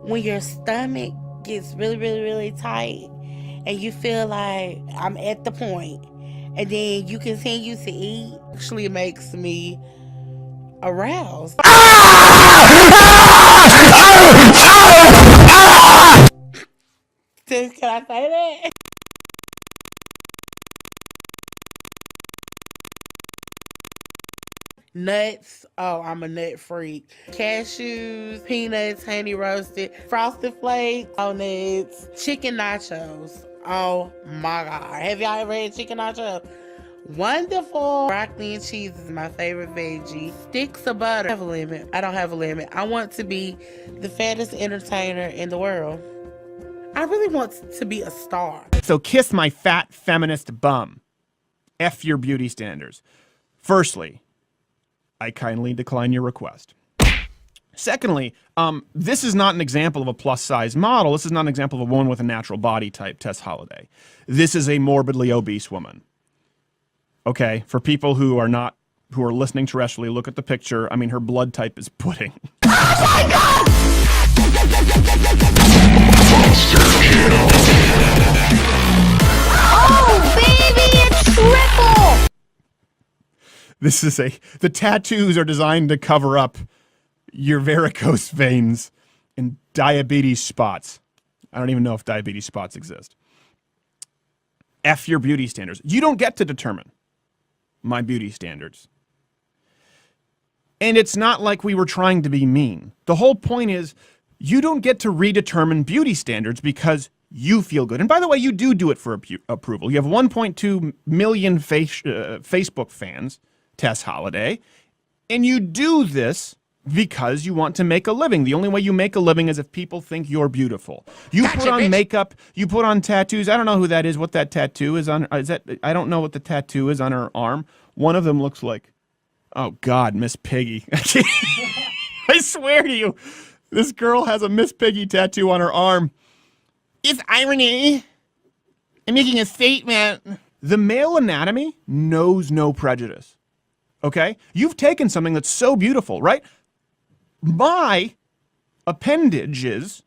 when your stomach gets really, really, really tight and you feel like I'm at the point, and then you continue to eat, actually makes me aroused. Can I say that? Nuts. Oh, I'm a nut freak. Cashews, peanuts, honey roasted, frosted flakes, donuts, chicken nachos. Oh my God. Have y'all ever had chicken nachos? Wonderful. Broccoli and cheese is my favorite veggie. Sticks of butter. I have a limit. I don't have a limit. I want to be the fattest entertainer in the world. I really want to be a star. So kiss my fat feminist bum. F your beauty standards. Firstly, I kindly decline your request. Secondly, this is not an example of a plus-size model. This is not an example of a woman with a natural body type, Tess Holliday. This is a morbidly obese woman. Okay, for people who are listening terrestrially, look at the picture. I mean, her blood type is pudding. Oh my God! Oh, baby, it's triple! The tattoos are designed to cover up your varicose veins and diabetes spots. I don't even know if diabetes spots exist. F your beauty standards. You don't get to determine my beauty standards. And it's not like we were trying to be mean. The whole point is you don't get to redetermine beauty standards because you feel good. And by the way, you do it for approval. You have 1.2 million Facebook fans, Tess Holliday, and you do this because you want to make a living. The only way you make a living is if people think you're beautiful. You gotcha, put on bitch. Makeup, you put on tattoos. I don't know who that is, what that tattoo is on. I don't know what the tattoo is on her arm. One of them looks like, oh God, Miss Piggy. I swear to you, this girl has a Miss Piggy tattoo on her arm. It's irony. I'm making a statement. The male anatomy knows no prejudice. Okay? You've taken something that's so beautiful, right? My appendages,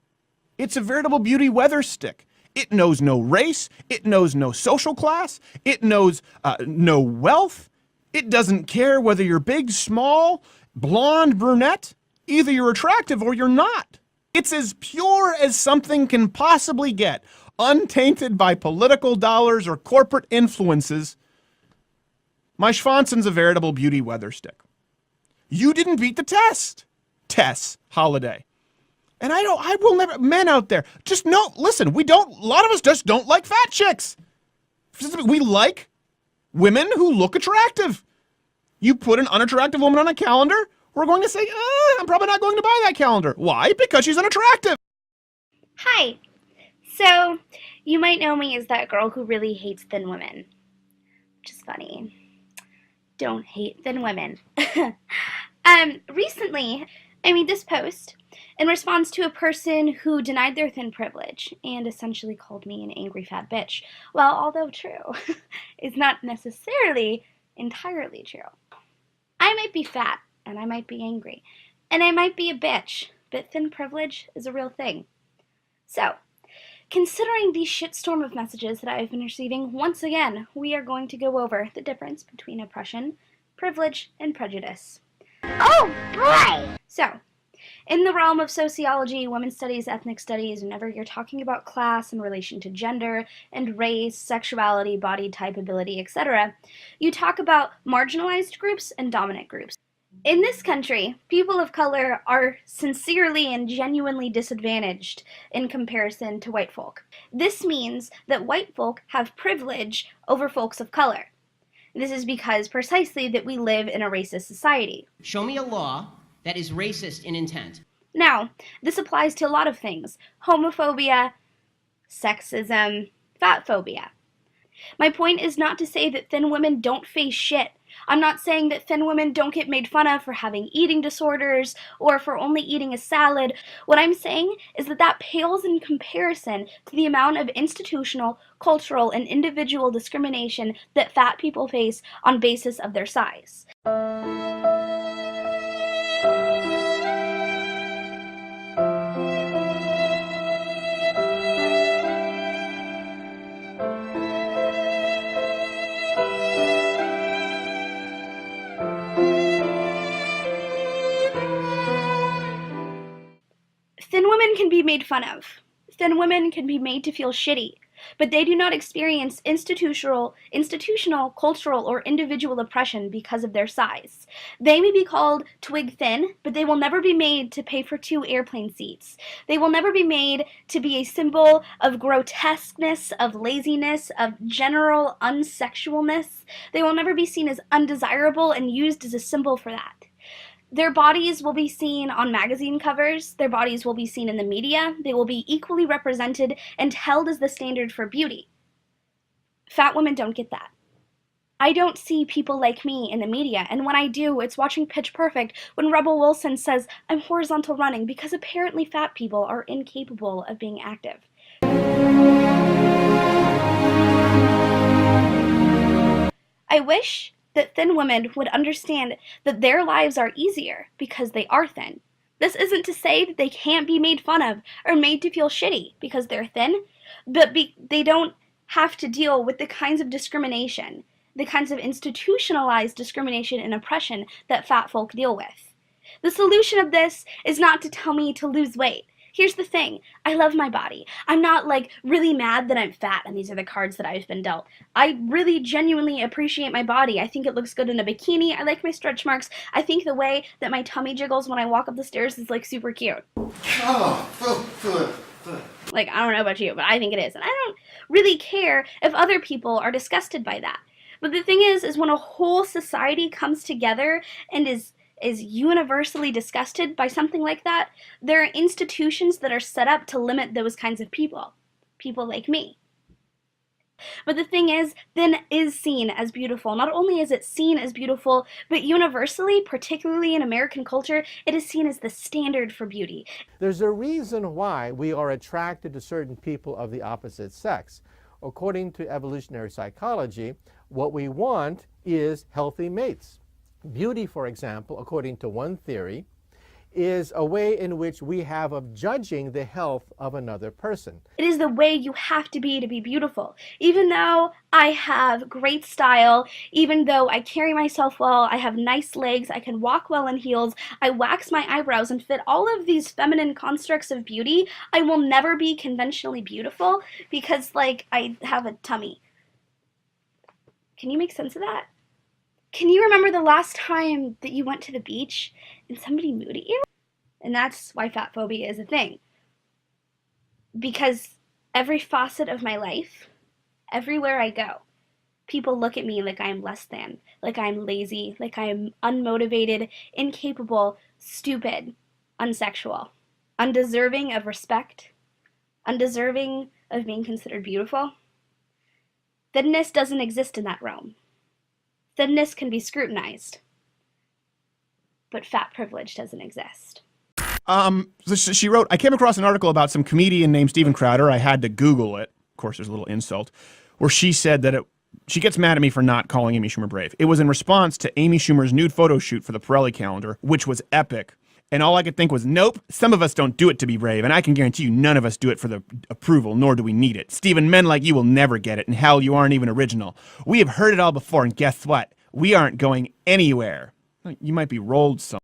it's a veritable beauty weather stick. It knows no race. It knows no social class. It knows no wealth. It doesn't care whether you're big, small, blonde, brunette. Either you're attractive or you're not. It's as pure as something can possibly get, untainted by political dollars or corporate influences. My Schwanson's a veritable beauty weather stick. You didn't beat the test, Tess Holliday. And I will never, men out there, just know, listen, a lot of us just don't like fat chicks. We like women who look attractive. You put an unattractive woman on a calendar, we're going to say, I'm probably not going to buy that calendar. Why? Because she's unattractive. Hi. So, you might know me as that girl who really hates thin women. Which is funny. Don't hate thin women. Recently, I made this post in response to a person who denied their thin privilege and essentially called me an angry fat bitch. Well, although true, is not necessarily entirely true. I might be fat, and I might be angry, and I might be a bitch, but thin privilege is a real thing. So, considering the shitstorm of messages that I've been receiving, once again, we are going to go over the difference between oppression, privilege, and prejudice. Oh boy! So, in the realm of sociology, women's studies, ethnic studies, whenever you're talking about class in relation to gender and race, sexuality, body type, ability, etc., you talk about marginalized groups and dominant groups. In this country, people of color are sincerely and genuinely disadvantaged in comparison to white folk. This means that white folk have privilege over folks of color. This is because precisely that we live in a racist society. Show me a law that is racist in intent. Now, this applies to a lot of things. Homophobia, sexism, fat phobia. My point is not to say that thin women don't face shit. I'm not saying that thin women don't get made fun of for having eating disorders or for only eating a salad. What I'm saying is that that pales in comparison to the amount of institutional, cultural, and individual discrimination that fat people face on basis of their size. women can be made fun of. Thin women can be made to feel shitty, but they do not experience institutional, cultural, or individual oppression because of their size. They may be called twig thin, but they will never be made to pay for 2 airplane seats. They will never be made to be a symbol of grotesqueness, of laziness, of general unsexualness. They will never be seen as undesirable and used as a symbol for that. Their bodies will be seen on magazine covers, their bodies will be seen in the media, they will be equally represented and held as the standard for beauty. Fat women don't get that. I don't see people like me in the media, and when I do, it's watching Pitch Perfect when Rebel Wilson says, "I'm horizontal running," because apparently fat people are incapable of being active. I wish that thin women would understand that their lives are easier because they are thin. This isn't to say that they can't be made fun of or made to feel shitty because they're thin, but they don't have to deal with the kinds of discrimination, the kinds of institutionalized discrimination and oppression that fat folk deal with. The solution of this is not to tell me to lose weight. Here's the thing, I love my body. I'm not really mad that I'm fat and these are the cards that I've been dealt. I really genuinely appreciate my body. I think it looks good in a bikini. I like my stretch marks. I think the way that my tummy jiggles when I walk up the stairs is super cute. Oh, I don't know about you, but I think it is. And I don't really care if other people are disgusted by that. But the thing is when a whole society comes together and is universally disgusted by something like that, there are institutions that are set up to limit those kinds of people like me. But the thing is, thin is seen as beautiful. Not only is it seen as beautiful, but universally, particularly in American culture, it is seen as the standard for beauty. There's a reason why we are attracted to certain people of the opposite sex. According to evolutionary psychology, what we want is healthy mates. Beauty, for example, according to one theory, is a way in which we have of judging the health of another person. It is the way you have to be beautiful. Even though I have great style, even though I carry myself well, I have nice legs, I can walk well in heels, I wax my eyebrows and fit all of these feminine constructs of beauty, I will never be conventionally beautiful because, I have a tummy. Can you make sense of that? Can you remember the last time that you went to the beach and somebody mooed at you? And that's why fat phobia is a thing. Because every facet of my life, everywhere I go, people look at me like I'm less than, like I'm lazy, like I'm unmotivated, incapable, stupid, unsexual, undeserving of respect, undeserving of being considered beautiful. Thinness doesn't exist in that realm. Thinness can be scrutinized, but fat privilege doesn't exist. So she wrote, I came across an article about some comedian named Steven Crowder. I had to Google it. Of course, there's a little insult, where she said that she gets mad at me for not calling Amy Schumer brave. It was in response to Amy Schumer's nude photo shoot for the Pirelli calendar, which was epic. And all I could think was, nope, some of us don't do it to be brave, and I can guarantee you none of us do it for the approval, nor do we need it. Stephen, men like you will never get it, and hell, you aren't even original. We have heard it all before, and guess what? We aren't going anywhere. You might be rolled some.